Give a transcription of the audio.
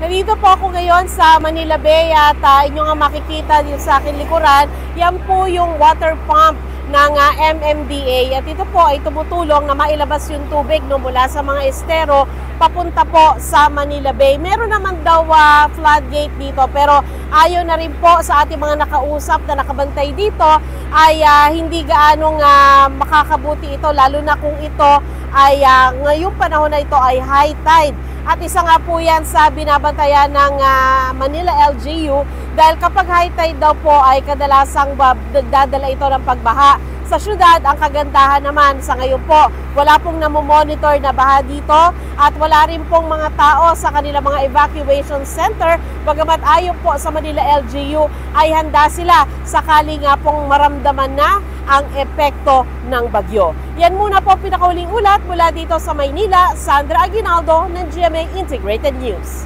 Nandito po ako ngayon sa Manila Bay at inyo nga makikita dito sa akin likuran, yan po yung water pump ng MMDA at ito po ay tumutulong na mailabas yung tubig mula sa mga estero papunta po sa Manila Bay. Meron naman daw floodgate dito pero ayon na rin po sa ating mga nakausap na nakabantay dito ay hindi gaanong makakabuti ito lalo na kung ito ay ngayong panahon na ito ay high tide. At isa nga po yan sa binabantayan ng Manila LGU dahil kapag high tide daw po ay kadalasang dadala ito ng pagbaha sa syudad. Ang kagandahan naman sa ngayon po, wala pong namomonitor na baha dito at wala rin pong mga tao sa kanilang mga evacuation center. Bagamat ayon po sa Manila LGU ay handa sila sakali nga pong maramdaman na ang epekto ng bagyo. Yan muna po pinakauling ulat mula dito sa Maynila. Sandra Aguinaldo ng GMA Integrated News.